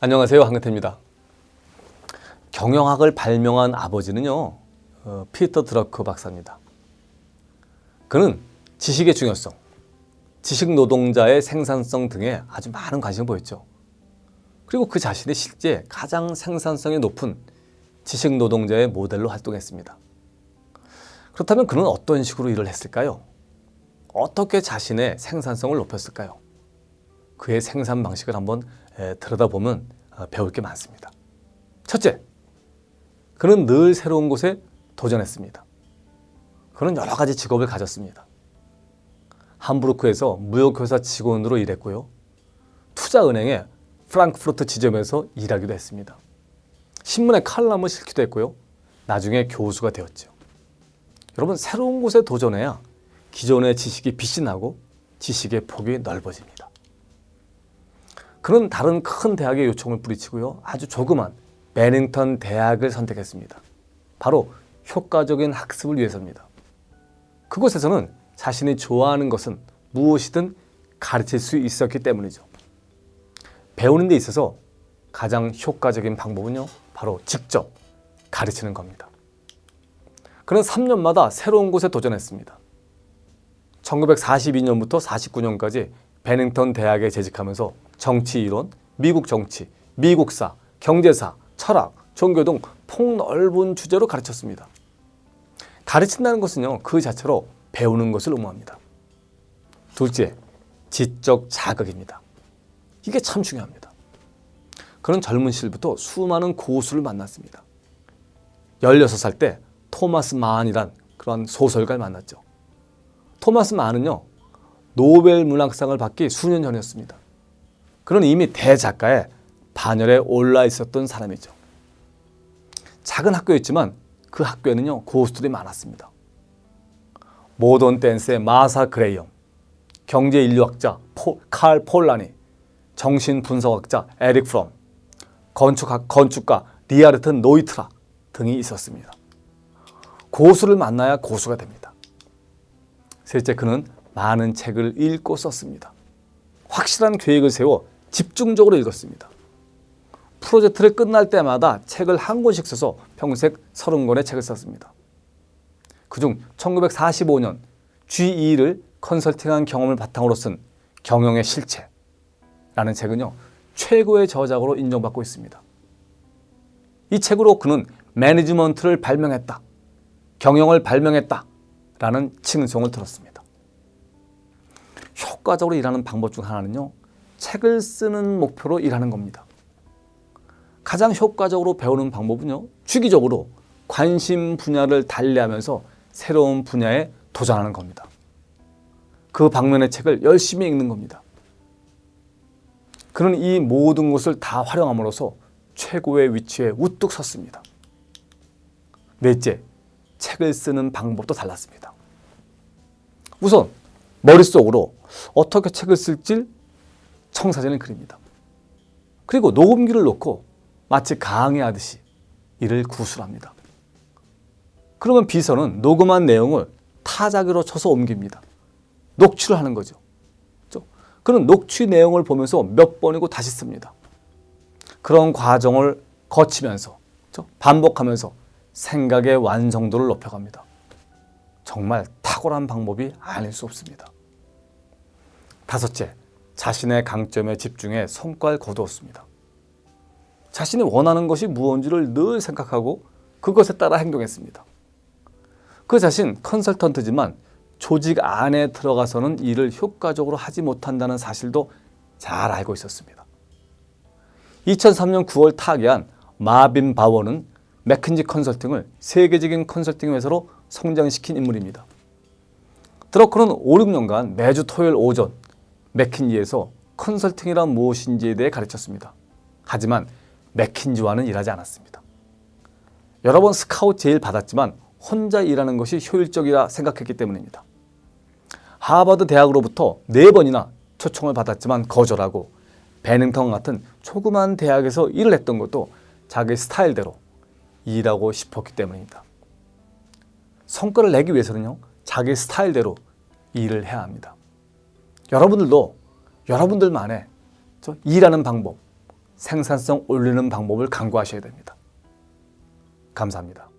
안녕하세요, 황근태입니다. 경영학을 발명한 아버지는요, 피터 드러커 박사입니다. 그는 지식의 중요성, 지식 노동자의 생산성 등에 아주 많은 관심을 보였죠. 그리고 그 자신이 실제 가장 생산성이 높은 지식 노동자의 모델로 활동했습니다. 그렇다면 그는 어떤 식으로 일을 했을까요? 어떻게 자신의 생산성을 높였을까요? 그의 생산 방식을 한번 들여다보면 배울 게 많습니다. 첫째, 그는 늘 새로운 곳에 도전했습니다. 그는 여러 가지 직업을 가졌습니다. 함부르크에서 무역회사 직원으로 일했고요. 투자은행의 프랑크푸르트 지점에서 일하기도 했습니다. 신문에 칼럼을 실기도 했고요. 나중에 교수가 되었죠. 여러분, 새로운 곳에 도전해야 기존의 지식이 빛이 나고 지식의 폭이 넓어집니다. 그는 다른 큰 대학의 요청을 뿌리치고요. 아주 조그만 베닝턴 대학을 선택했습니다. 바로 효과적인 학습을 위해서입니다. 그곳에서는 자신이 좋아하는 것은 무엇이든 가르칠 수 있었기 때문이죠. 배우는 데 있어서 가장 효과적인 방법은요, 바로 직접 가르치는 겁니다. 그는 3년마다 새로운 곳에 도전했습니다. 1942년부터 49년까지 베닝턴 대학에 재직하면서 정치 이론, 미국 정치, 미국사, 경제사, 철학, 종교 등 폭넓은 주제로 가르쳤습니다. 가르친다는 것은요, 그 자체로 배우는 것을 의무합니다. 둘째, 지적 자극입니다. 이게 참 중요합니다. 그는 젊은 시절부터 수많은 고수를 만났습니다. 16살 때 토마스 만이란 그런 소설가를 만났죠. 토마스 만은요, 노벨 문학상을 받기 수년 전이었습니다. 그는 이미 대작가의 반열에 올라 있었던 사람이죠. 작은 학교였지만 그 학교에는요, 고수들이 많았습니다. 모던 댄스의 마사 그레이엄, 경제인류학자 칼 폴라니, 정신분석학자 에릭 프롬, 건축가 리하르트 노이트라 등이 있었습니다. 고수를 만나야 고수가 됩니다. 셋째, 그는 많은 책을 읽고 썼습니다. 확실한 계획을 세워 집중적으로 읽었습니다. 프로젝트를 끝날 때마다 책을 한 권씩 써서 평생 30권의 책을 썼습니다. 그중 1945년 GE를 컨설팅한 경험을 바탕으로 쓴 경영의 실체라는 책은요, 최고의 저작으로 인정받고 있습니다. 이 책으로 그는 매니지먼트를 발명했다, 경영을 발명했다 라는 칭송을 들었습니다. 효과적으로 일하는 방법 중 하나는요, 책을 쓰는 목표로 일하는 겁니다. 가장 효과적으로 배우는 방법은요, 주기적으로 관심 분야를 달리하면서 새로운 분야에 도전하는 겁니다. 그 방면의 책을 열심히 읽는 겁니다. 그는 이 모든 것을 다 활용함으로써 최고의 위치에 우뚝 섰습니다. 넷째, 책을 쓰는 방법도 달랐습니다. 우선 머릿속으로 어떻게 책을 쓸지 청사진을 그립니다. 그리고 녹음기를 놓고 마치 강의하듯이 이를 구술합니다. 그러면 비서는 녹음한 내용을 타자기로 쳐서 옮깁니다. 녹취를 하는 거죠. 그는 녹취 내용을 보면서 몇 번이고 다시 씁니다. 그런 과정을 거치면서 반복하면서 생각의 완성도를 높여갑니다. 정말 탁월한 방법이 아닐 수 없습니다. 다섯째, 자신의 강점에 집중해 성과를 거두었습니다. 자신이 원하는 것이 무엇인지를 늘 생각하고 그것에 따라 행동했습니다. 그 자신 컨설턴트지만 조직 안에 들어가서는 일을 효과적으로 하지 못한다는 사실도 잘 알고 있었습니다. 2003년 9월 타계한 마빈 바워는 맥킨지 컨설팅을 세계적인 컨설팅 회사로 성장시킨 인물입니다. 드러커는 5, 6년간 매주 토요일 오전 맥킨지에서 컨설팅이란 무엇인지에 대해 가르쳤습니다. 하지만 맥킨지와는 일하지 않았습니다. 여러 번 스카우트 제의를 받았지만 혼자 일하는 것이 효율적이라 생각했기 때문입니다. 하버드 대학으로부터 4번이나 초청을 받았지만 거절하고 베닝턴 같은 조그만 대학에서 일을 했던 것도 자기 스타일대로 일하고 싶었기 때문입니다. 성과를 내기 위해서는요, 자기 스타일대로 일을 해야 합니다. 여러분들도 여러분들만의 일하는 방법, 생산성 올리는 방법을 강구하셔야 됩니다. 감사합니다.